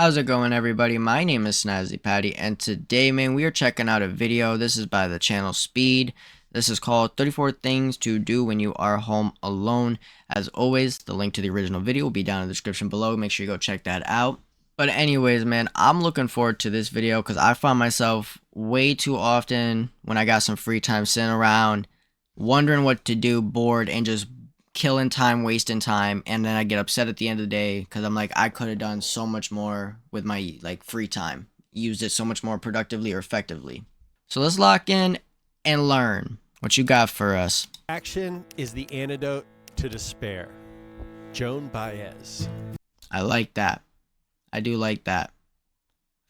How's it going, everybody? My name is Snazzy Patty, and today, man, we are checking out a video. This is by the channel Speed. This is called 34 Things to Do When You Are Home Alone. As always, the link to the original video will be down in the description below. Make sure you go check that out. But anyways, man, I'm looking forward to this video because I find myself way too often when I got some free time sitting around, wondering what to do, bored, and just killing time, wasting time, and then I get upset at the end of the day because I'm like, I could have done so much more with my free time, used it so much more productively or effectively. So let's lock in and learn what you got for us. Action is the antidote to despair. Joan Baez. I like that. I do like that.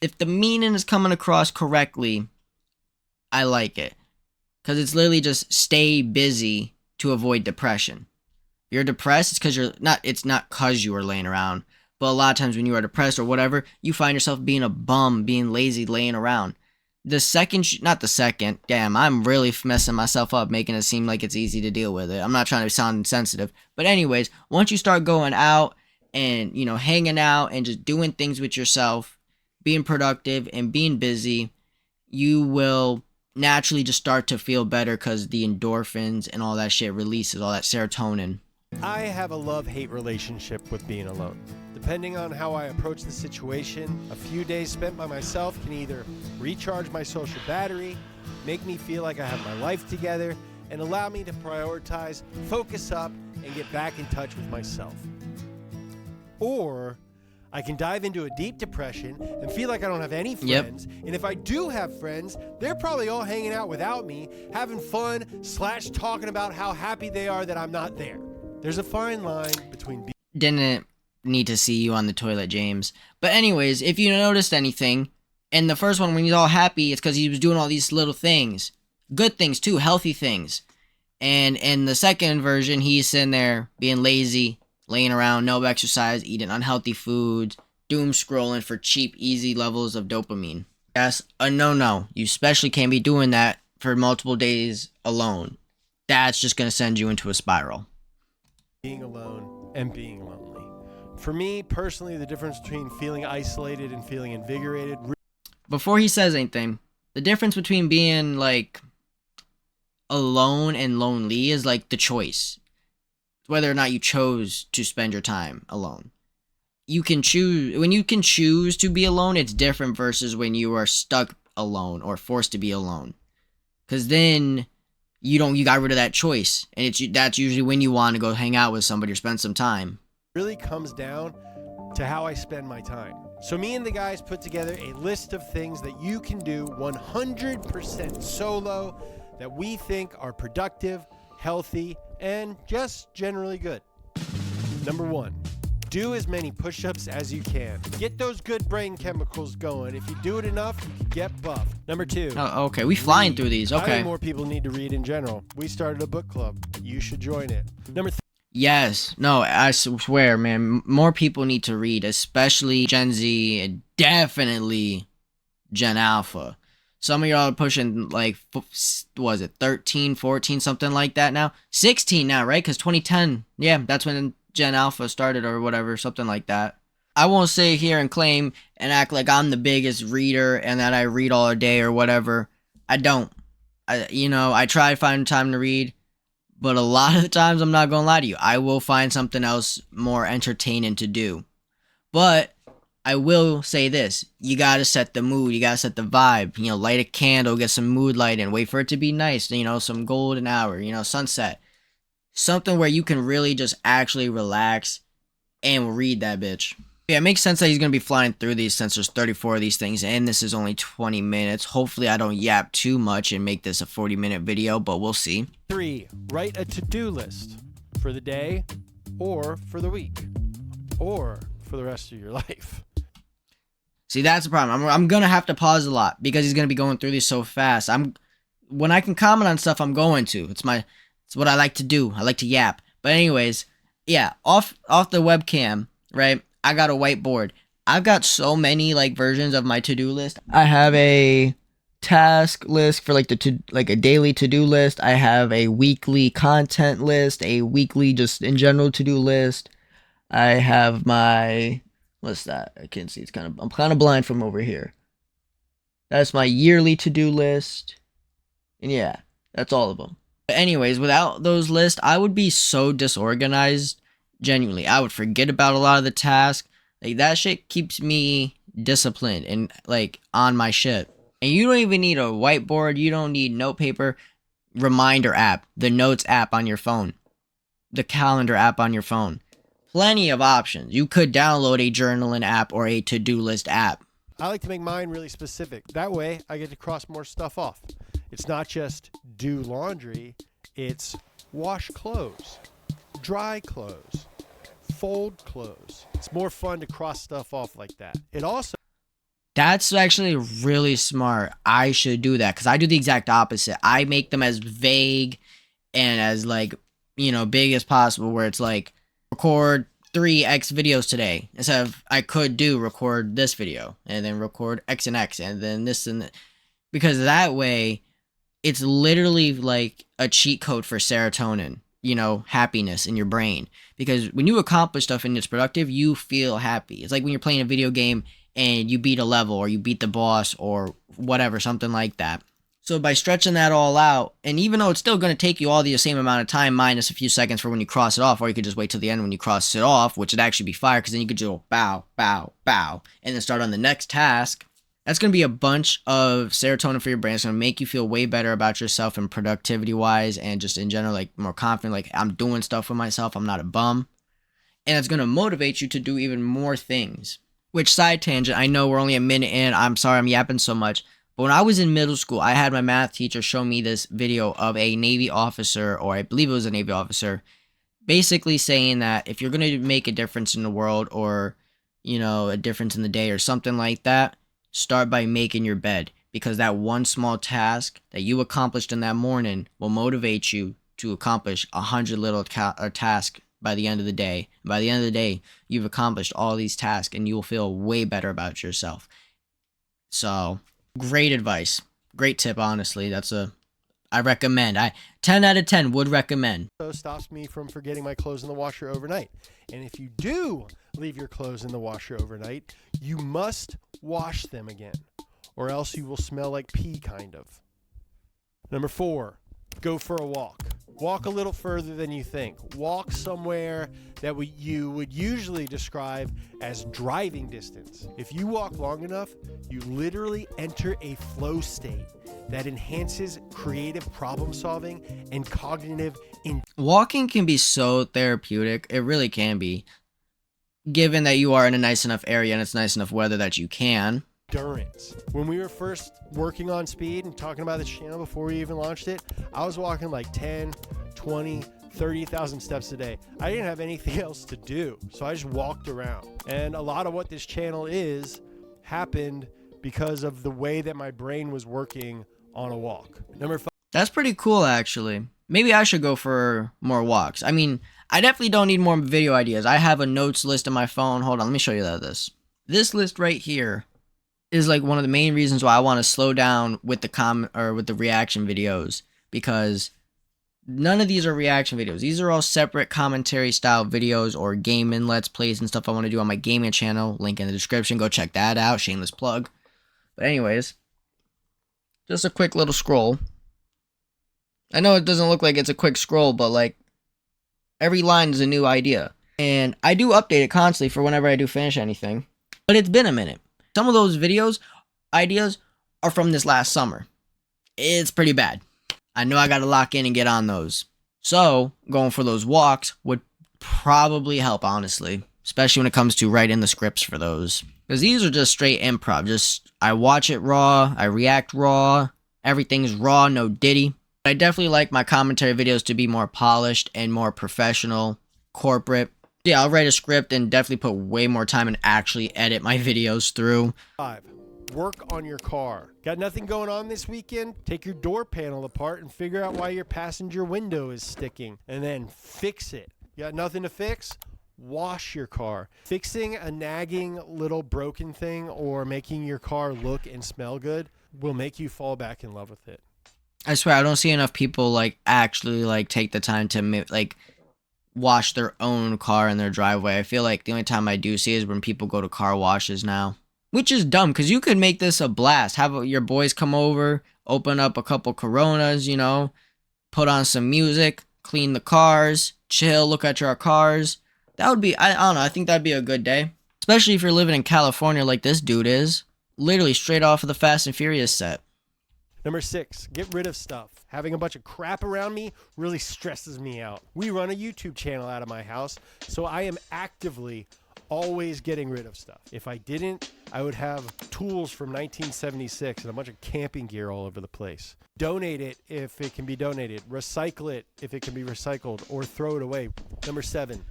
If the meaning is coming across correctly, I like it. Because it's literally just stay busy to avoid depression. You're depressed, it's not because you are laying around. But a lot of times when you are depressed or whatever, you find yourself being a bum, being lazy, laying around. Damn, I'm really messing myself up, making it seem like it's easy to deal with it. I'm not trying to sound insensitive. But anyways, once you start going out and, hanging out and just doing things with yourself, being productive and being busy, you will naturally just start to feel better because the endorphins and all that shit releases, all that serotonin. I have a love-hate relationship with being alone. Depending on how I approach the situation, a few days spent by myself can either recharge my social battery, make me feel like I have my life together, and allow me to prioritize, focus up, and get back in touch with myself. Or I can dive into a deep depression and feel like I don't have any friends. Yep. And if I do have friends, they're probably all hanging out without me, having fun / talking about how happy they are that I'm not there. There's a fine line between Didn't need to see you on the toilet, James. But anyways, if you noticed anything, in the first one when he's all happy, it's because he was doing all these little things. Good things too, healthy things. And in the second version, he's sitting there being lazy, laying around, no exercise, eating unhealthy foods, doom scrolling for cheap, easy levels of dopamine. That's a no-no. You especially can't be doing that for multiple days alone. That's just going to send you into a spiral. Being alone and being lonely. For me, personally, the difference between feeling isolated and feeling invigorated... Before he says anything, the difference between being, alone and lonely is, the choice. Whether or not you chose to spend your time alone. You can choose... When you can choose to be alone, it's different versus when you are stuck alone or forced to be alone. Because then... You got rid of that choice, and that's usually when you want to go hang out with somebody or spend some time. It really comes down to how I spend my time. So me and the guys put together a list of things that you can do 100% solo that we think are productive, healthy, and just generally good. Number 1. Do as many push-ups as you can. Get those good brain chemicals going. If you do it enough, you can get buff. Number 2. Oh, okay. We flying through these. Okay. I think more people need to read in general. We started a book club. You should join it. Number 3. Yes. No, I swear, man. More people need to read, especially Gen Z and definitely Gen Alpha. Some of y'all are pushing, what was it, 13, 14, something like that now? 16 now, right? Because 2010, yeah, that's when Gen Alpha started or whatever, something like that. I won't sit here and claim and act like I'm the biggest reader and that I read all day or whatever. I don't. I try to find time to read, but a lot of the times, I'm not going to lie to you, I will find something else more entertaining to do. But I will say this, you got to set the mood, you got to set the vibe, light a candle, get some mood light in, wait for it to be nice, some golden hour, sunset. Something where you can really just actually relax and read that bitch. Yeah, it makes sense that he's going to be flying through these since there's 34 of these things and this is only 20 minutes. Hopefully I don't yap too much and make this a 40-minute video, but we'll see. 3. Write a to-do list for the day or for the week or for the rest of your life. See, that's the problem. I'm going to have to pause a lot because he's going to be going through these so fast. When I can comment on stuff, I'm going to. It's what I like to do. I like to yap. But anyways, yeah, off the webcam, right? I got a whiteboard. I've got so many versions of my to-do list. I have a task list for a daily to-do list. I have a weekly content list, a weekly just in general to-do list. I have my What's that? I can't see. I'm kind of blind from over here. That's my yearly to-do list. And yeah, that's all of them. But anyways, without those lists, I would be so disorganized. Genuinely, I would forget about a lot of the tasks. Like that shit keeps me disciplined and like on my shit. And you don't even need a whiteboard. You don't need note paper. Reminder app, the notes app on your phone, the calendar app on your phone. Plenty of options. You could download a journaling app or a to-do list app. I like to make mine really specific. That way, I get to cross more stuff off. It's not just do laundry, it's wash clothes, dry clothes, fold clothes. It's more fun to cross stuff off like that. It also That's actually really smart. I should do that because I do the exact opposite. I make them as vague and as like, big as possible, where it's like record 3x videos today instead of I could do record this video and then record X and X and then this and that. Because that way it's literally like a cheat code for serotonin, happiness in your brain. Because when you accomplish stuff and it's productive, you feel happy. It's like when you're playing a video game and you beat a level or you beat the boss or whatever, something like that. So by stretching that all out, and even though it's still going to take you all the same amount of time minus a few seconds for when you cross it off, or you could just wait till the end when you cross it off, which would actually be fire because then you could just go bow, bow, bow, and then start on the next task. That's going to be a bunch of serotonin for your brain. It's going to make you feel way better about yourself and productivity-wise and just in general, like more confident, like I'm doing stuff for myself, I'm not a bum. And it's going to motivate you to do even more things. Which, side tangent, I know we're only a minute in, I'm sorry I'm yapping so much, but when I was in middle school, I had my math teacher show me this video of a Navy officer, or I believe it was a Navy officer, basically saying that if you're going to make a difference in the world or, a difference in the day or something like that, start by making your bed, because that one small task that you accomplished in that morning will motivate you to accomplish 100 little tasks by the end of the day. By the end of the day, you've accomplished all these tasks and you will feel way better about yourself. So, great advice. Great tip, honestly. I recommend. 10 out of 10 would recommend. stops me from forgetting my clothes in the washer overnight. And if you do leave your clothes in the washer overnight, you must wash them again, or else you will smell like pee, kind of. Number 4, go for a walk. Walk a little further than you think. Walk somewhere that you would usually describe as driving distance. If you walk long enough, you literally enter a flow state that enhances creative problem solving and cognitive. Walking can be so therapeutic. It really can be. Given that you are in a nice enough area and it's nice enough weather that you can. Endurance. When we were first working on Speed and talking about this channel before we even launched it, I was walking like 10, 20, 30,000 steps a day. I didn't have anything else to do, so I just walked around. And a lot of what this channel happened because of the way that my brain was working on a walk. Number 5. That's pretty cool, actually. Maybe I should go for more walks. I mean, I definitely don't need more video ideas. I have a notes list on my phone. Hold on, let me show you this list right here is like one of the main reasons why I want to slow down with the reaction videos, because none of these are reaction videos. These are all separate commentary style videos or gaming let's plays and stuff I want to do on my gaming channel. Link in the description. Go check that out. Shameless plug. But anyways, just a quick little scroll. I know it doesn't look like it's a quick scroll, but like every line is a new idea. And I do update it constantly for whenever I do finish anything. But it's been a minute. Some of those ideas are from this last summer. It's pretty bad. I know I gotta lock in and get on those. So, going for those walks would probably help, honestly. Especially when it comes to writing the scripts for those. Because these are just straight improv. I watch it raw, I react raw, everything's raw, no ditty. I definitely like my commentary videos to be more polished and more professional, corporate. Yeah, I'll write a script and definitely put way more time and actually edit my videos through. 5, work on your car. Got nothing going on this weekend? Take your door panel apart and figure out why your passenger window is sticking, and then fix it. You got nothing to fix? Wash your car. Fixing a nagging little broken thing or making your car look and smell good will make you fall back in love with it. I swear, I don't see enough people actually take the time to wash their own car in their driveway. I feel like the only time I do see is when people go to car washes now. Which is dumb, because you could make this a blast. Have your boys come over, open up a couple Coronas, you know, put on some music, clean the cars, chill, look at your cars. That would be, I don't know, I think that'd be a good day. Especially if you're living in California like this dude is. Literally straight off of the Fast and Furious set. Number 6, get rid of stuff. Having a bunch of crap around me really stresses me out. We run a YouTube channel out of my house, so I am actively always getting rid of stuff. If I didn't, I would have tools from 1976 and a bunch of camping gear all over the place. Donate it if it can be donated. Recycle it if it can be recycled, or throw it away. Number 7,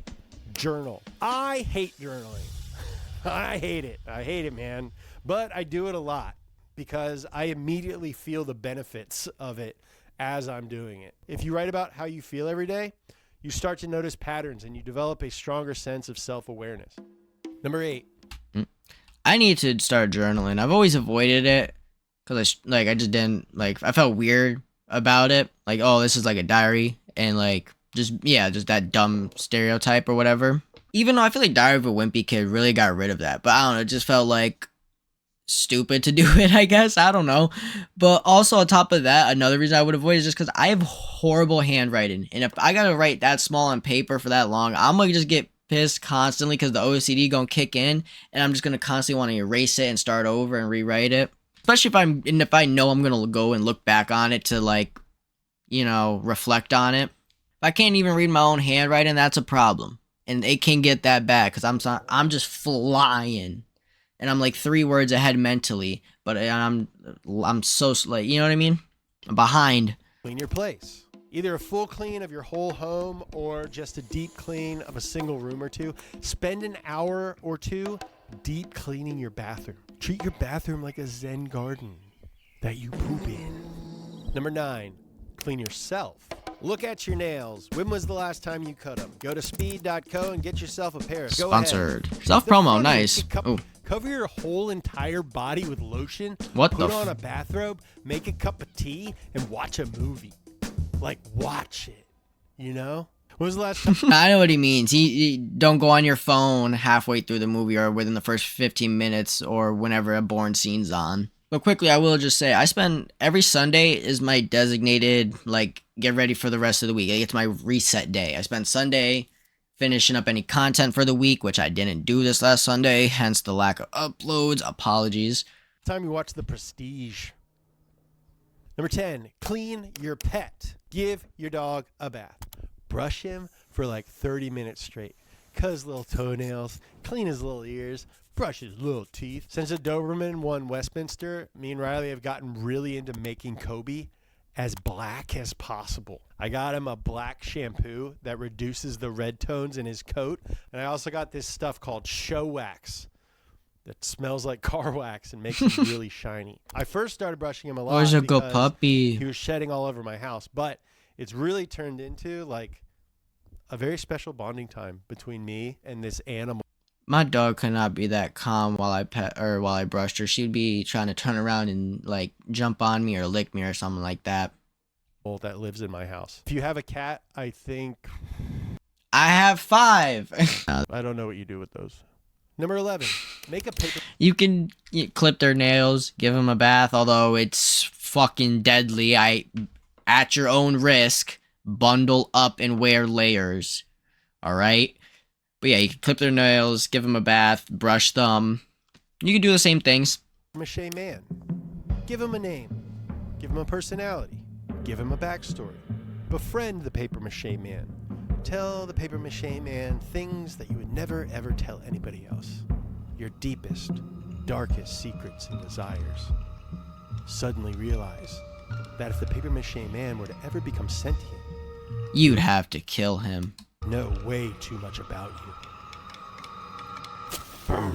journal. I hate journaling. I hate it, man. But I do it a lot because I immediately feel the benefits of it as I'm doing it. If you write about how you feel every day, you start to notice patterns and you develop a stronger sense of self-awareness. Number 8. I need to start journaling. I've always avoided it because I just didn't, like, I felt weird about it. Like, oh, this is like a diary, and like, just that dumb stereotype or whatever. Even though I feel like Diary of a Wimpy Kid really got rid of that. But I don't know, it just felt like stupid to do it, I guess. I don't know. But also on top of that, another reason I would avoid it is just because I have horrible handwriting. And if I gotta write that small on paper for that long, I'm gonna just get pissed constantly because the OCD gonna kick in. And I'm just gonna constantly want to erase it and start over and rewrite it. Especially if I know I'm gonna go and look back on it to, like, you know, reflect on it. If I can't even read my own handwriting, that's a problem. And it can get that bad because I'm just flying, and I'm like 3 words ahead mentally. But I'm so, like, you know what I mean? I'm behind. Clean your place. Either a full clean of your whole home or just a deep clean of a single room or two. Spend an hour or two deep cleaning your bathroom. Treat your bathroom like a Zen garden that you poop in. Number 9, clean yourself. Look at your nails. When was the last time you cut them? Go to speed.co and get yourself a pair. Go Sponsored. ahead. Self-promo, nice. Cover your whole entire body with lotion. What Put the on a bathrobe, make a cup of tea, and watch a movie. Like, watch it. You know? When was the last time? I know what he means. He don't go on your phone halfway through the movie or within the first 15 minutes or whenever a boring scene's on. But quickly, I will just say, I spend every Sunday is my designated, like, get ready for the rest of the week. It's my reset day. I spend Sunday finishing up any content for the week, which I didn't do this last Sunday, hence the lack of uploads. Apologies. Time you watch The Prestige. Number 10, clean your pet. Give your dog a bath. Brush him for like 30 minutes straight. Cut his little toenails, clean his little ears, brush his little teeth. Since the Doberman won Westminster, me and Riley have gotten really into making Kobe as black as possible. I got him a black shampoo that reduces the red tones in his coat. And I also got this stuff called Show Wax that smells like car wax and makes him really shiny. I first started brushing him a lot Where's a because good puppy? he was shedding all over my house. But it's really turned into like a very special bonding time between me and this animal. My dog could not be that calm while I brushed her. She'd be trying to turn around and, like, jump on me or lick me or something like that. That lives in my house. If you have a cat, I think I have 5. I don't know what you do with those. Number 11, make a paper. You can clip their nails, give them a bath, although it's fucking deadly. At your own risk, bundle up and wear layers. All right? But yeah, you can clip their nails, give them a bath, brush them. You can do the same things. Mache man. Give him a name. Give him a personality. Give him a backstory. Befriend the paper mache man. Tell the paper mache man things that you would never ever tell anybody else. Your deepest, darkest secrets and desires. Suddenly realize that if the paper mache man were to ever become sentient, you'd have to kill him. Know way too much about you.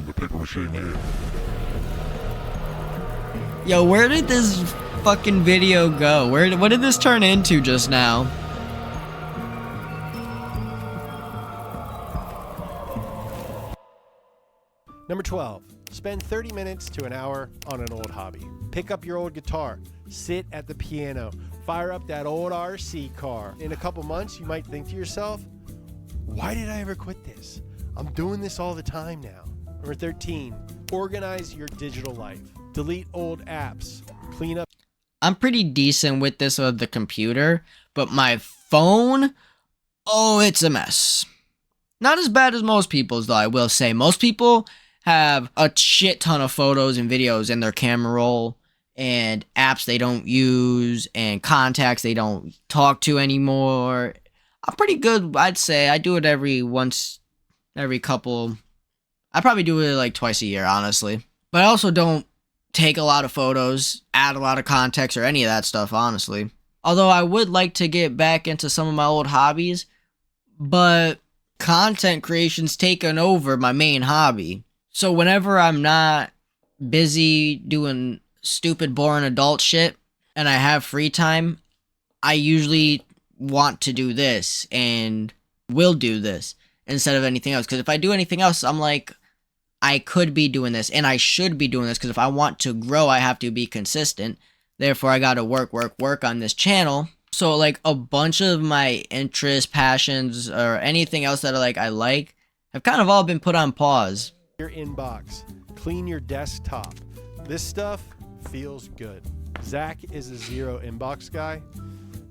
The paper mache man. Yo, where did this fucking video go? What did this turn into just now? Number 12, spend 30 minutes to an hour on an old hobby. Pick up your old guitar, sit at the piano, fire up that old RC car. In a couple months, you might think to yourself, Why did I ever quit this? I'm doing this all the time now. Number 13, organize your digital life. Delete old apps. Clean up. I'm pretty decent with this with the computer, but my phone, oh, it's a mess. Not as bad as most people's, though, I will say. Most people have a shit ton of photos and videos in their camera roll, and apps they don't use, and contacts they don't talk to anymore. I'm pretty good, I'd say. I do it every couple. I probably do it like twice a year, honestly. But I also don't take a lot of photos, add a lot of context, or any of that stuff, honestly. Although I would like to get back into some of my old hobbies, but content creation's taken over my main hobby. So whenever I'm not busy doing stupid, boring adult shit, and I have free time, I usually want to do this and will do this instead of anything else. Because if I do anything else, I'm like, I could be doing this and I should be doing this, because if I want to grow, I have to be consistent. Therefore, I gotta work on this channel. So like a bunch of my interests, passions, or anything else that I like have kind of all been put on pause. Your inbox. Clean your desktop. This stuff feels good. Zach is a zero inbox guy.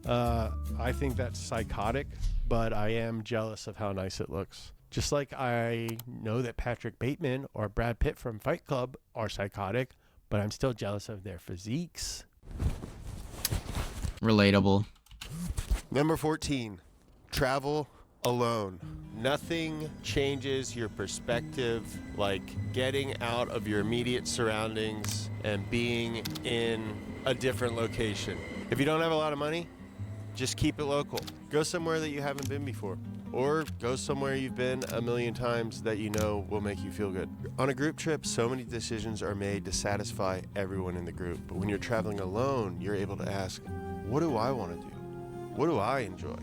I think that's psychotic, but I am jealous of how nice it looks. Just like I know that Patrick Bateman or Brad Pitt from Fight Club are psychotic, but I'm still jealous of their physiques. Relatable. Number 14, travel alone. Nothing changes your perspective like getting out of your immediate surroundings and being in a different location. If you don't have a lot of money, just keep it local. Go somewhere that you haven't been before. Or go somewhere you've been a million times that you know will make you feel good. On a group trip, so many decisions are made to satisfy everyone in the group. But when you're traveling alone, you're able to ask, what do I want to do? What do I enjoy?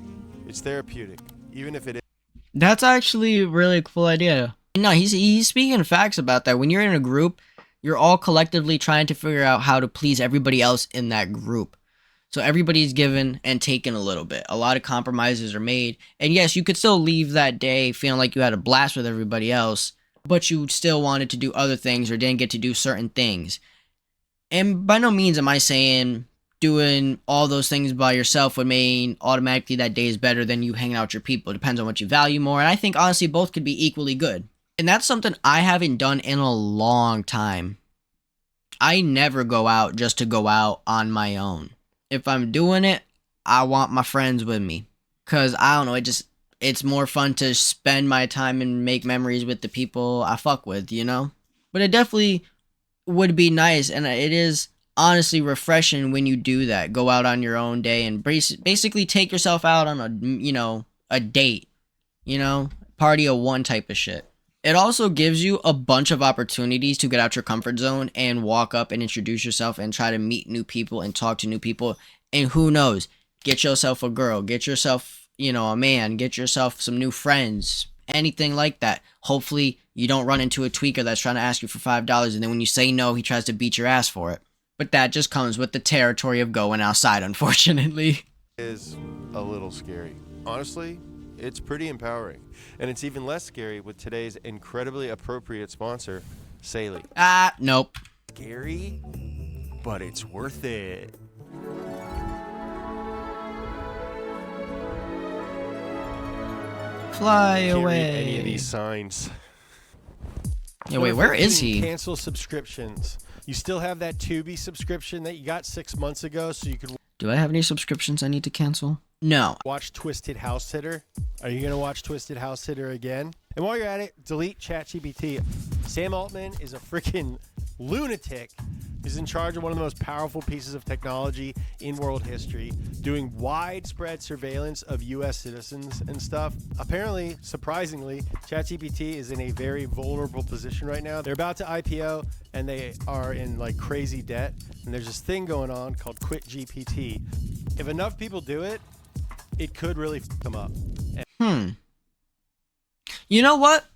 It's therapeutic, even if it is. That's actually a really cool idea. No, he's speaking facts about that. When you're in a group, you're all collectively trying to figure out how to please everybody else in that group. So everybody's given and taken a little bit. A lot of compromises are made. And yes, you could still leave that day feeling like you had a blast with everybody else, but you still wanted to do other things or didn't get to do certain things. And by no means am I saying doing all those things by yourself would mean automatically that day is better than you hanging out with your people. It depends on what you value more. And I think honestly both could be equally good. And that's something I haven't done in a long time. I never go out just to go out on my own. If I'm doing it, I want my friends with me. Because, I don't know, it's more fun to spend my time and make memories with the people I fuck with, you know? But it definitely would be nice, and it is honestly refreshing when you do that. Go out on your own day and basically take yourself out on a date. Party of one type of shit. It also gives you a bunch of opportunities to get out your comfort zone and walk up and introduce yourself and try to meet new people and talk to new people. And who knows, get yourself a girl, get yourself, a man, get yourself some new friends, anything like that. Hopefully you don't run into a tweaker that's trying to ask you for $5 and then when you say no, he tries to beat your ass for it. But that just comes with the territory of going outside, unfortunately. It is a little scary. Honestly, it's pretty empowering. And it's even less scary with today's incredibly appropriate sponsor, Saley. Nope. Scary, but it's worth it. Fly Can't away. read any of these signs. Yeah, wait, where is he? Cancel subscriptions. You still have that Tubi subscription that you got 6 months ago so you could Do I have any subscriptions I need to cancel? No. watch Twisted House Sitter. Are you going to watch Twisted House Sitter again? And while you're at it, delete ChatGPT. Sam Altman is a freaking lunatic. He's in charge of one of the most powerful pieces of technology in world history, doing widespread surveillance of U.S. citizens and stuff. Apparently, surprisingly, ChatGPT is in a very vulnerable position right now. They're about to IPO, and they are in like crazy debt. And there's this thing going on called Quit GPT. If enough people do it, it could really f them up. You know what?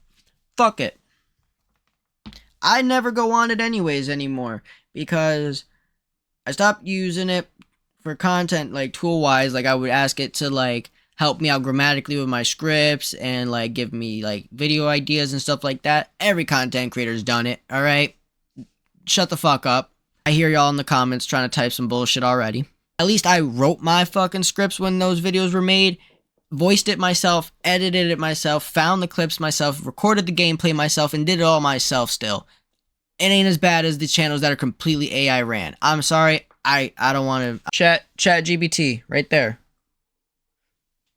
Fuck it. I never go on it anyways anymore because I stopped using it for content, like tool-wise. Like I would ask it to like help me out grammatically with my scripts and like give me like video ideas and stuff like that. Every content creator's done it, all right? Shut the fuck up. I hear y'all in the comments trying to type some bullshit already. At least I wrote my fucking scripts when those videos were made, voiced it myself, edited it myself, found the clips myself, recorded the gameplay myself, and did it all myself still. It ain't as bad as the channels that are completely AI ran. I'm sorry, I don't want to... Chat GBT, right there.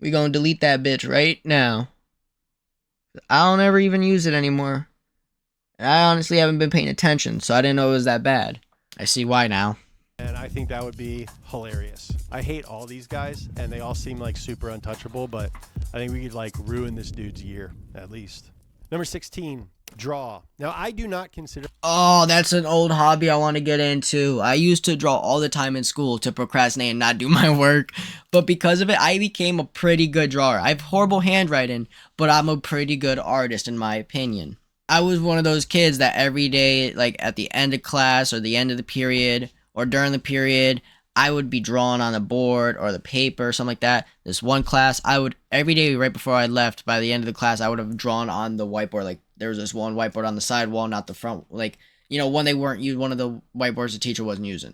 We gonna delete that bitch right now. I don't ever even use it anymore. I honestly haven't been paying attention, so I didn't know it was that bad. I see why now. And I think that would be hilarious. I hate all these guys, and they all seem like super untouchable, but I think we could like ruin this dude's year, at least. Number 16, draw. Now, I do not consider... Oh, that's an old hobby I want to get into. I used to draw all the time in school to procrastinate and not do my work. But because of it, I became a pretty good drawer. I have horrible handwriting, but I'm a pretty good artist in my opinion. I was one of those kids that every day, like at the end of class or the end of the period or during the period, I would be drawing on the board or the paper or something like that. This one class, I would, every day right before I left, by the end of the class, I would have drawn on the whiteboard. Like there was this one whiteboard on the side wall, not the front. Like, you know, when they weren't used, one of the whiteboards the teacher wasn't using.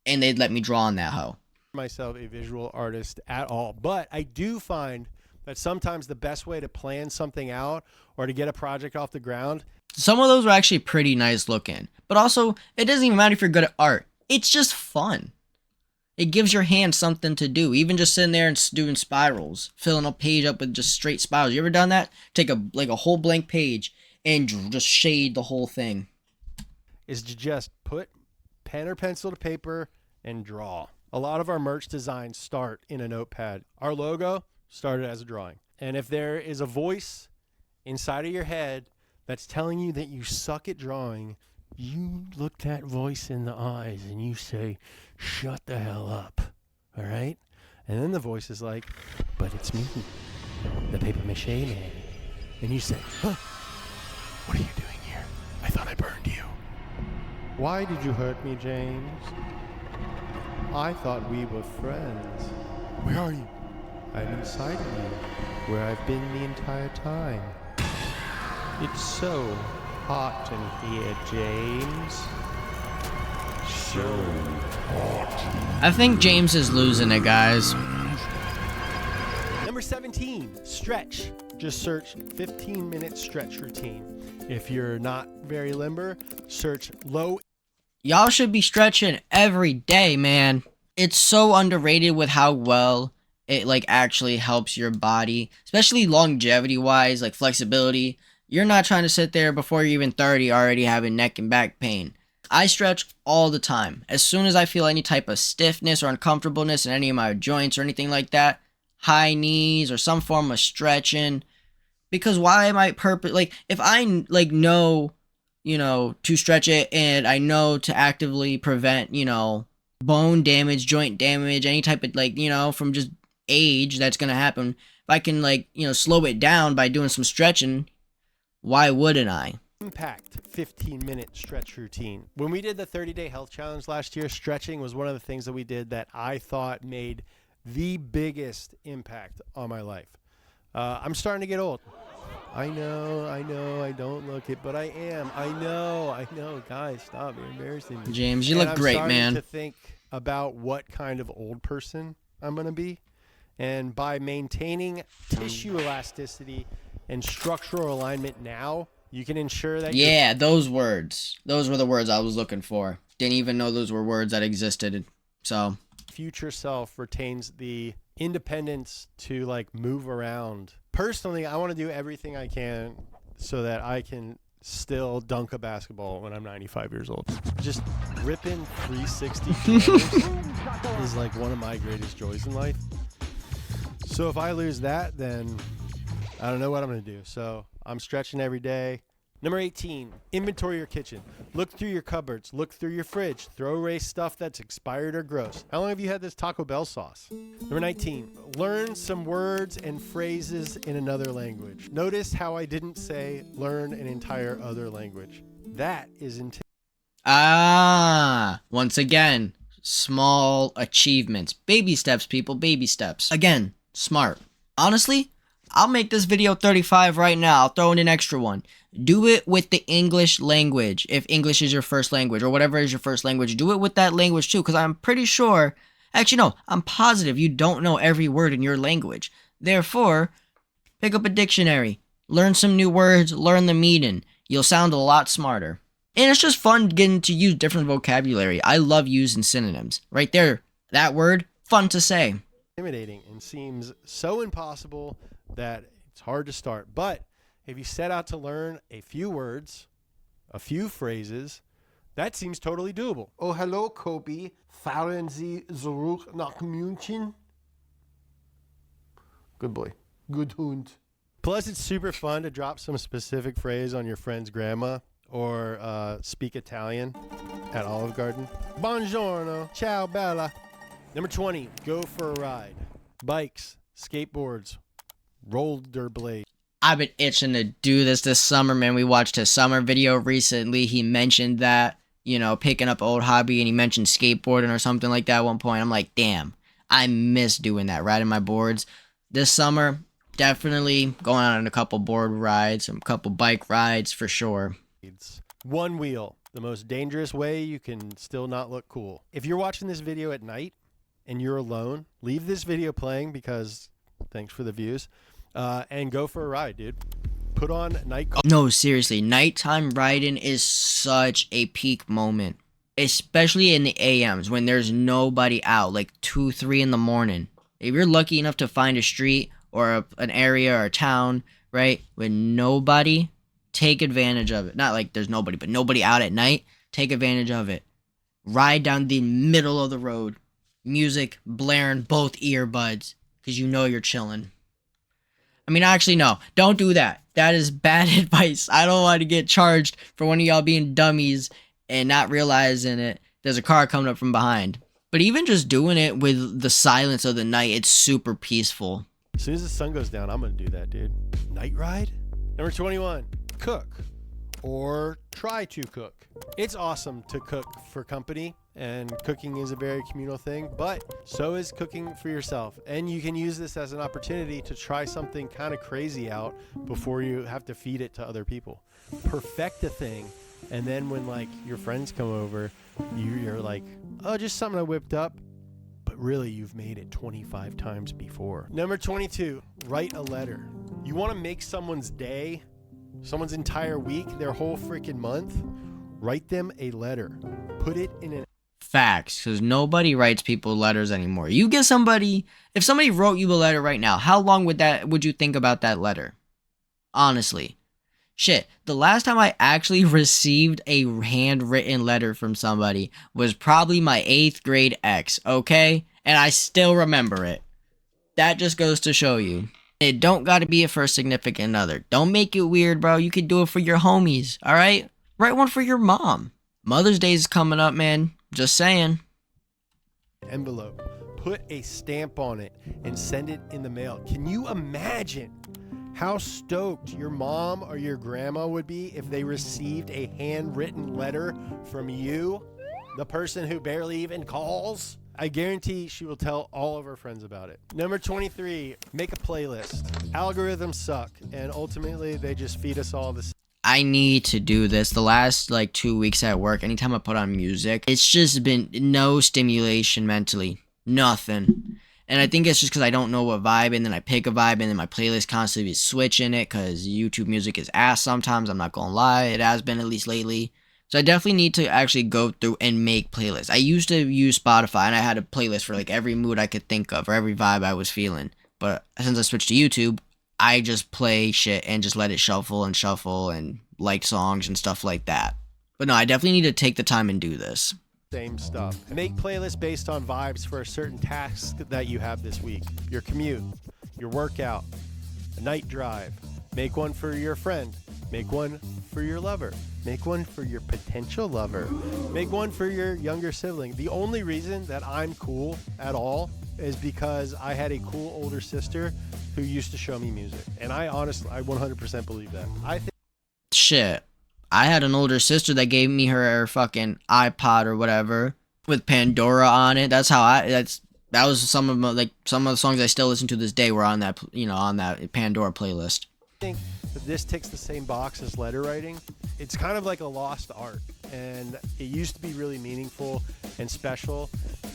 And they'd let me draw on that hoe. Myself a visual artist at all, but I do find that sometimes the best way to plan something out or to get a project off the ground. Some of those were actually pretty nice looking. But also, it doesn't even matter if you're good at art. It's just fun. It gives your hand something to do. Even just sitting there and doing spirals. Filling a page up with just straight spirals. You ever done that? Take a whole blank page and just shade the whole thing. Is to just put pen or pencil to paper and draw. A lot of our merch designs start in a notepad. Our logo started as a drawing. And if there is a voice inside of your head that's telling you that you suck at drawing, you look that voice in the eyes and you say, shut the hell up, all right? And then the voice is like, but it's me, the paper mache man. And you say, huh, what are you doing here? I thought I burned you. Why did you hurt me, James? I thought we were friends. Where are you? I'm inside of you, where I've been the entire time. It's so hot in here, James. So hot. I think James is losing it, guys. Number 17, stretch. Just search 15-minute stretch routine. If you're not very limber, search low. Y'all should be stretching every day, man. It's so underrated with how well it like actually helps your body, especially longevity wise, like flexibility. You're not trying to sit there before you're even 30 already having neck and back pain. I stretch all the time. As soon as I feel any type of stiffness or uncomfortableness in any of my joints or anything like that, high knees or some form of stretching. Because why am I like if I like know, you know, to stretch it and I know to actively prevent, you know, bone damage, joint damage, any type of like, you know, from just age that's going to happen. If I can like, you know, slow it down by doing some stretching, why wouldn't I? Impact 15-minute stretch routine. When we did the 30-day health challenge last year, stretching was one of the things that we did that I thought made the biggest impact on my life. I'm starting to get old. I know, I don't look it, but I am. I know. Guys, stop. You're embarrassing me. James, you look great, man. I'm starting to think about what kind of old person I'm going to be. And by maintaining tissue elasticity and structural alignment now, you can ensure that... Yeah, those words. Those were the words I was looking for. Didn't even know those were words that existed. So... future self retains the independence to like move around. Personally, I want to do everything I can so that I can still dunk a basketball when I'm 95 years old. Just ripping 360 is like one of my greatest joys in life. So if I lose that, then I don't know what I'm going to do. So I'm stretching every day. Number 18, inventory your kitchen. Look through your cupboards. Look through your fridge. Throw away stuff that's expired or gross. How long have you had this Taco Bell sauce? Number 19, learn some words and phrases in another language. Notice how I didn't say learn an entire other language. That is once again, small achievements. Baby steps, people, baby steps. Again, smart. Honestly, I'll make this video 35 right now. I'll throw in an extra one. Do it with the English language. If English is your first language or whatever is your first language, do it with that language too. Because I'm pretty sure, actually no, I'm positive you don't know every word in your language. Therefore, pick up a dictionary. Learn some new words, learn the meaning. You'll sound a lot smarter. And it's just fun getting to use different vocabulary. I love using synonyms. Right there, that word, fun to say. Intimidating and seems so impossible that it's hard to start. But if you set out to learn a few words, a few phrases, that seems totally doable. Oh, hello, Kobe. Fahren Sie zurück nach München? Good boy. Good Hund. Plus, it's super fun to drop some specific phrase on your friend's grandma or speak Italian at Olive Garden. Buongiorno. Ciao, bella. Number 20, go for a ride. Bikes, skateboards, rollerblades. I've been itching to do this summer, man. We watched his summer video recently. He mentioned that, you know, picking up old hobby, and he mentioned skateboarding or something like that at one point. I'm like, damn, I miss doing that, riding my boards. This summer, definitely going on a couple board rides, a couple bike rides for sure. One wheel, the most dangerous way you can still not look cool. If you're watching this video at night and you're alone, leave this video playing because thanks for the views. And go for a ride, dude. Put on night. No, seriously, nighttime riding is such a peak moment, especially in the AMs when there's nobody out, like 2, 3 in the morning. If you're lucky enough to find a street or an area or a town, right, with nobody, take advantage of it. Not like there's nobody, but nobody out at night. Take advantage of it. Ride down the middle of the road, music blaring both earbuds, because you know you're chilling. I mean, actually, no. Don't do that. That is bad advice. I don't want to get charged for one of y'all being dummies and not realizing it. There's a car coming up from behind. But even just doing it with the silence of the night, it's super peaceful. As soon as the sun goes down, I'm going to do that, dude. Night ride? Number 21, cook or try to cook. It's awesome to cook for company, and cooking is a very communal thing, but so is cooking for yourself. And you can use this as an opportunity to try something kind of crazy out before you have to feed it to other people. Perfect a thing, and then when like your friends come over, you're like, oh, just something I whipped up. But really, you've made it 25 times before. Number 22, write a letter. You want to make someone's day, someone's entire week, their whole freaking month? Write them a letter. Put it in an... Facts, because nobody writes people letters anymore. You get somebody, if somebody wrote you a letter right now, how long would you think about that letter? Honestly. Shit, the last time I actually received a handwritten letter from somebody was probably my 8th grade ex, okay? And I still remember it. That just goes to show you. It don't gotta be for a significant other. Don't make it weird, bro. You could do it for your homies, alright? Write one for your mom. Mother's Day is coming up, man. Just saying. Envelope. Put a stamp on it and send it in the mail. Can you imagine how stoked your mom or your grandma would be if they received a handwritten letter from you, the person who barely even calls? I guarantee she will tell all of her friends about it. Number 23, make a playlist. Algorithms suck, and ultimately they just feed us all this. I need to do this. The last like 2 weeks at work, anytime I put on music, it's just been no stimulation mentally. Nothing. And I think it's just because I don't know what vibe, and then I pick a vibe, and then my playlist constantly is switching it because YouTube music is ass sometimes. I'm not gonna lie. It has been, at least lately. So I definitely need to actually go through and make playlists. I used to use Spotify, and I had a playlist for like every mood I could think of or every vibe I was feeling. But since I switched to YouTube, I just play shit and just let it shuffle and like songs and stuff like that. But no, I definitely need to take the time and do this. Same stuff. Make playlists based on vibes for a certain task that you have this week. Your commute, your workout, a night drive. Make one for your friend. Make one for your lover. Make one for your potential lover. Make one for your younger sibling. The only reason that I'm cool at all is because I had a cool older sister who used to show me music. And I 100% believe that. I think shit. I had an older sister that gave me her fucking iPod or whatever with Pandora on it. That's That was some of the songs I still listen to this day were on that on that Pandora playlist. I think that this ticks the same box as letter writing. It's kind of like a lost art, and it used to be really meaningful and special,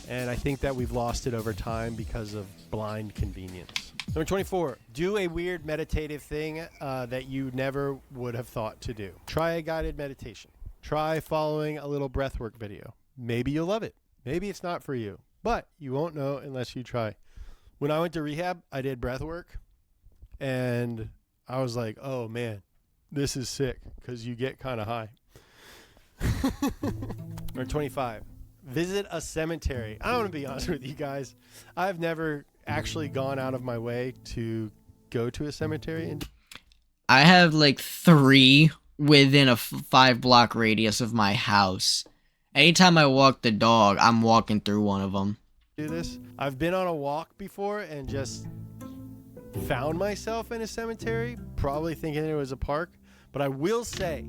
and I think that we've lost it over time because of blind convenience. Number 24, do a weird meditative thing that you never would have thought to do. Try a guided meditation. Try following a little breathwork video. Maybe you'll love it. Maybe it's not for you, but you won't know unless you try. When I went to rehab, I did breathwork, and I was like, oh man, this is sick, because you get kind of high. Number 25, visit a cemetery. I want to be honest with you guys. I've never actually gone out of my way to go to a cemetery. And I have like 3 within a 5-block radius of my house. Anytime I walk the dog, I'm walking through one of them. do this. I've been on a walk before and just found myself in a cemetery, probably thinking it was a park. But I will say,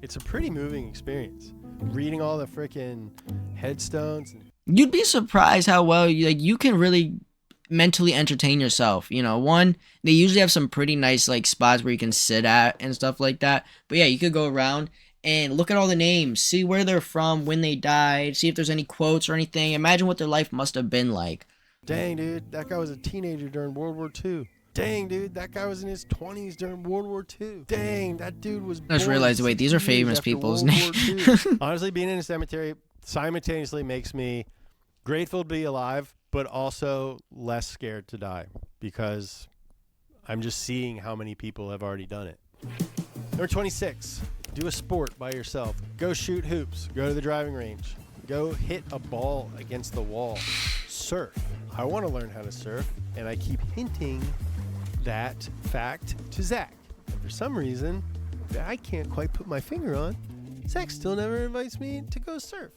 it's a pretty moving experience. Reading all the freaking headstones. You'd be surprised how well you can really mentally entertain yourself. One, they usually have some pretty nice spots where you can sit at and stuff like that. But yeah, you could go around and look at all the names, see where they're from, when they died, see if there's any quotes or anything. Imagine what their life must have been like. Dang, dude, that guy was a teenager during World War II. Dang, dude, that guy was in his 20s during World War II. Dang, that dude was I just realized, wait, these are famous people's names. Honestly, being in a cemetery simultaneously makes me grateful to be alive, but also less scared to die, because I'm just seeing how many people have already done it. Number 26, do a sport by yourself. Go shoot hoops. Go to the driving range. Go hit a ball against the wall. Surf. I want to learn how to surf, and I keep hinting that fact to Zach. And for some reason that I can't quite put my finger on, Zach still never invites me to go surf.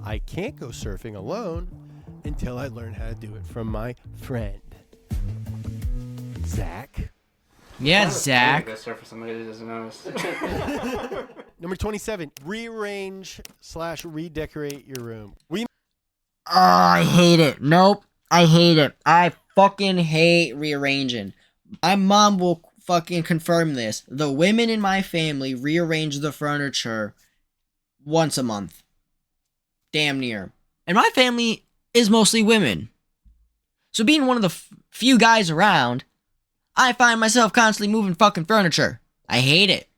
I can't go surfing alone until I learn how to do it from my friend, Zach. Yeah, Zach. Go surf for somebody that doesn't notice. Number 27, rearrange/redecorate your room. I hate it. Nope. I hate it. I fucking hate rearranging. My mom will fucking confirm this. The women in my family rearrange the furniture once a month. Damn near. And my family is mostly women. So being one of the few guys around, I find myself constantly moving fucking furniture. I hate it.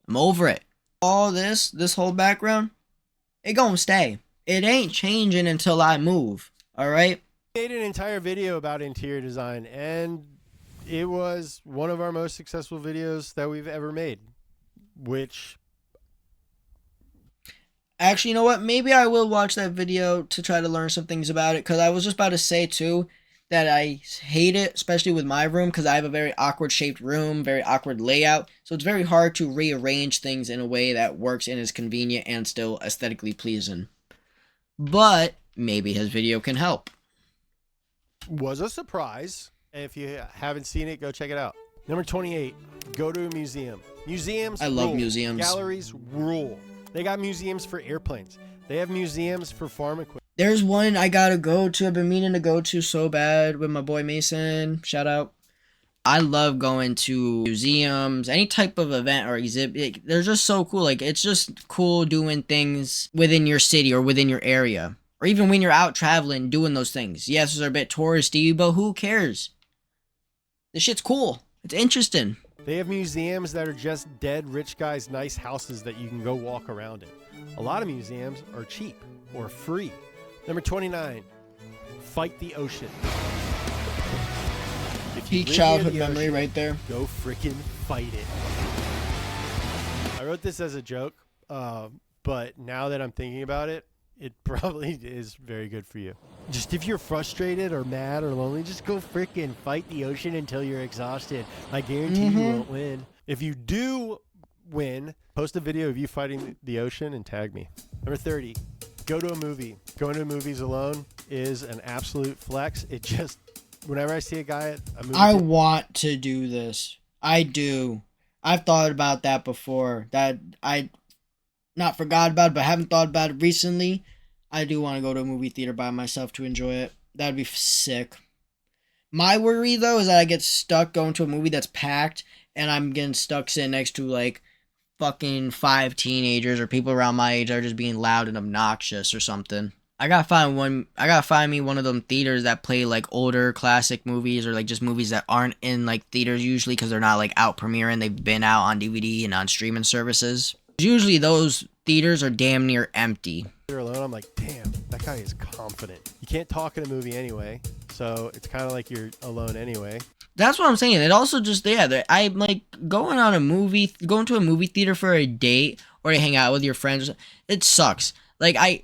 I'm over it. All this whole background, it gonna stay. It ain't changing until I move. Alright? Made an entire video about interior design, and it was one of our most successful videos that we've ever made, which... Actually, you know what? Maybe I will watch that video to try to learn some things about it, because I was just about to say, too, that I hate it, especially with my room, because I have a very awkward shaped room, very awkward layout, so it's very hard to rearrange things in a way that works and is convenient and still aesthetically pleasing. But maybe his video can help. Was a surprise. If you haven't seen it, go check it out. Number 28, go to a museum. Museums I love rule. museums. Galleries rule. They got museums for airplanes. They have museums for farm equipment. There's one I gotta go to. I've been meaning to go to so bad with my boy Mason. Shout out. I love going to museums, any type of event or exhibit. They're just so cool. It's just cool doing things within your city or within your area. Or even when you're out traveling, doing those things. Yes, they're a bit touristy, but who cares? This shit's cool. It's interesting. They have museums that are just dead rich guys' nice houses that you can go walk around in. A lot of museums are cheap or free. Number 29, fight the ocean. If you Peak live childhood near the memory ocean, right there. go freaking fight it. I wrote this as a joke, but now that I'm thinking about it, it probably is very good for you. Just if you're frustrated or mad or lonely, just go freaking fight the ocean until you're exhausted. I guarantee you won't win. If you do win, post a video of you fighting the ocean and tag me. Number 30, go to a movie. Going to movies alone is an absolute flex. It just, whenever I see a guy at a movie... I want to do this. I do. I've thought about that before. That I not forgot about it, but haven't thought about it recently. I do want to go to a movie theater by myself to enjoy it. That'd be sick. My worry though is that I get stuck going to a movie that's packed and I'm getting stuck sitting next to like fucking 5 teenagers or people around my age that are just being loud and obnoxious or something. I gotta find me one of them theaters that play like older classic movies or like just movies that aren't in like theaters usually because they're not like out premiering. They've been out on DVD and on streaming services. Usually those theaters are damn near empty. You're alone. I'm like, damn, that guy is confident. You can't talk in a movie anyway, so it's kind of like you're alone anyway. That's what I'm saying. It also just I'm like going to a movie theater for a date or to hang out with your friends. It sucks. I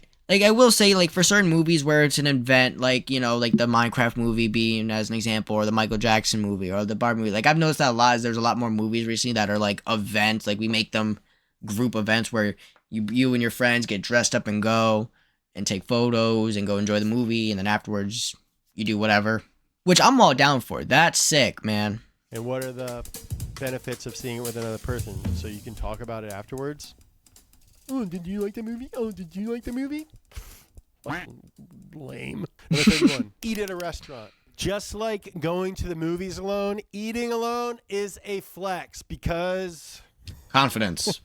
will say like for certain movies where it's an event, like you know like the Minecraft movie being as an example, or the Michael Jackson movie, or the Barbie movie. Like I've noticed that a lot. There's a lot more movies recently that are like events. Like we make them group events where you and your friends get dressed up and go and take photos and go enjoy the movie, and then afterwards you do whatever. Which I'm all down for. That's sick, man. And what are the benefits of seeing it with another person? So you can talk about it afterwards? Oh, did you like the movie? Oh, did you like the movie? Fucking lame. Number 31. Eat at a restaurant. Just like going to the movies alone, eating alone is a flex because... Confidence.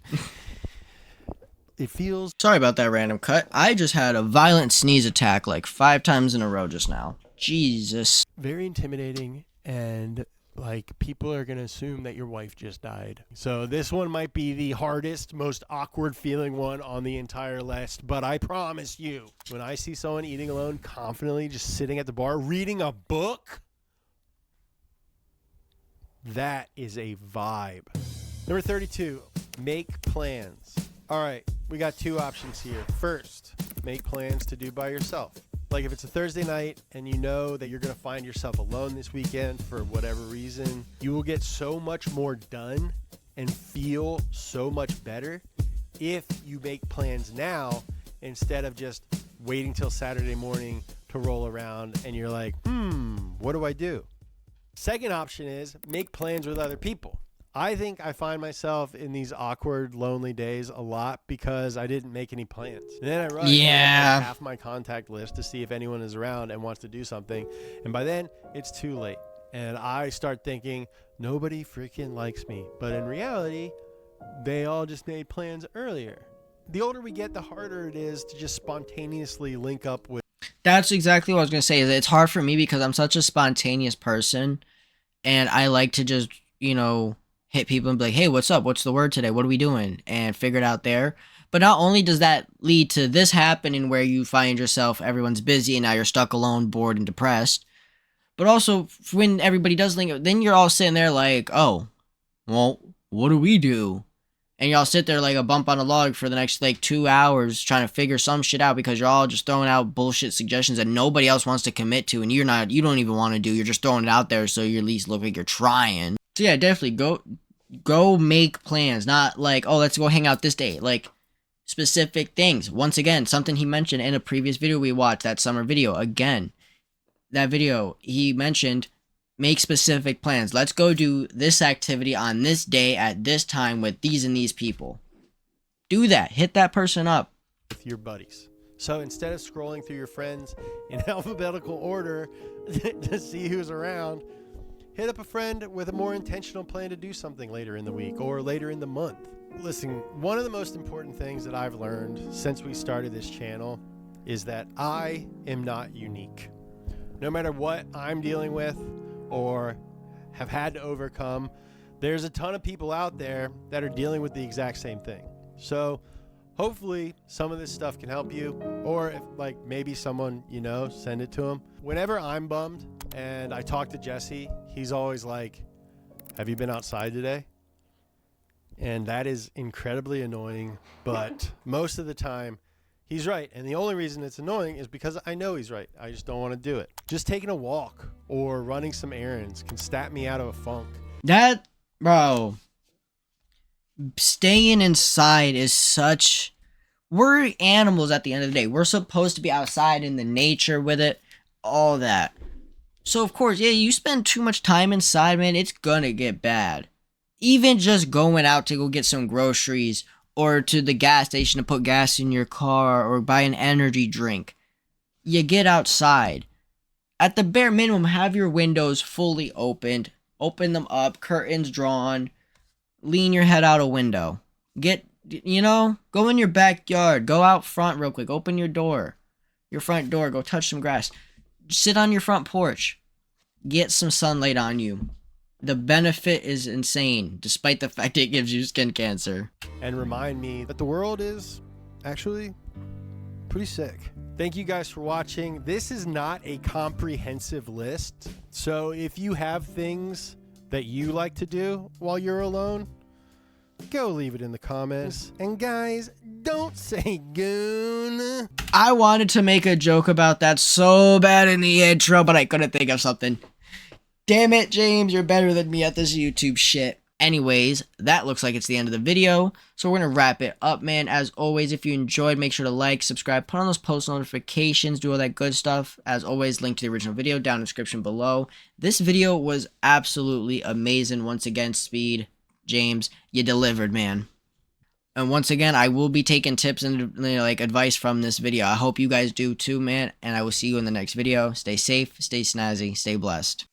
It feels... Sorry about that random cut. I just had a violent sneeze attack like 5 times in a row just now. Jesus. very intimidating, and like people are going to assume that your wife just died. So this one might be the hardest, most awkward feeling one on the entire list, but I promise you, when I see someone eating alone confidently just sitting at the bar reading a book, that is a vibe. Number 32, make plans. All right, we got two options here. First, make plans to do by yourself. Like if it's a Thursday night and you know that you're going to find yourself alone this weekend for whatever reason, you will get so much more done and feel so much better if you make plans now instead of just waiting till Saturday morning to roll around and you're like, what do I do? Second option is make plans with other people. I think I find myself in these awkward, lonely days a lot because I didn't make any plans. And then I run half my contact list to see if anyone is around and wants to do something. And by then, it's too late. And I start thinking, nobody freaking likes me. But in reality, they all just made plans earlier. The older we get, the harder it is to just spontaneously link up with. That's exactly what I was going to say. It's hard for me because I'm such a spontaneous person. And I like to just, hit people and be like, hey, what's up? What's the word today? What are we doing? And figure it out there. But not only does that lead to this happening where you find yourself, everyone's busy and now you're stuck alone, bored and depressed. But also when everybody does link up, then you're all sitting there like, oh, well, what do we do? And y'all sit there like a bump on a log for the next 2 hours trying to figure some shit out because you're all just throwing out bullshit suggestions that nobody else wants to commit to and you don't even want to do. You're just throwing it out there so you at least look like you're trying. So yeah, definitely go make plans. Not like, oh, let's go hang out this day. Like specific things. Once again, something he mentioned in a previous video we watched, that summer video. Again, that video, he mentioned make specific plans. Let's go do this activity on this day at this time with these and these people. Do that. Hit that person up. With your buddies. So instead of scrolling through your friends in alphabetical order to see who's around, hit up a friend with a more intentional plan to do something later in the week or later in the month. Listen, one of the most important things that I've learned since we started this channel is that I am not unique. No matter what I'm dealing with or have had to overcome, there's a ton of people out there that are dealing with the exact same thing. So hopefully some of this stuff can help you, or if maybe someone, send it to them. Whenever I'm bummed and I talk to Jesse, he's always like, have you been outside today? And that is incredibly annoying, but most of the time he's right. And the only reason it's annoying is because I know he's right. I just don't want to do it. Just taking a walk or running some errands can snap me out of a funk. Bro, staying inside is such... We're animals at the end of the day. We're supposed to be outside in the nature with it, all that. So, of course, yeah, you spend too much time inside, man, it's gonna get bad. Even just going out to go get some groceries or to the gas station to put gas in your car or buy an energy drink. You get outside. At the bare minimum, have your windows fully opened. Open them up, curtains drawn. Lean your head out a window. Go in your backyard. Go out front real quick. Open your front door. Go touch some grass. Sit on your front porch. Get some sunlight on you. The benefit is insane, despite the fact it gives you skin cancer. And remind me that the world is actually pretty sick. Thank you guys for watching. This is not a comprehensive list. So if you have things that you like to do while you're alone, go leave it in the comments. And guys, don't say goon. I wanted to make a joke about that so bad in the intro, but I couldn't think of something. Damn it, James, you're better than me at this YouTube shit. Anyways, that looks like it's the end of the video, so we're gonna wrap it up, man. As always, if you enjoyed, make sure to like, subscribe, put on those post notifications, do all that good stuff. As always, link to the original video down in the description below. This video was absolutely amazing. Once again, Speed, James, you delivered, man. And once again, I will be taking tips and advice from this video. I hope you guys do too, man, and I will see you in the next video. Stay safe, stay snazzy, stay blessed.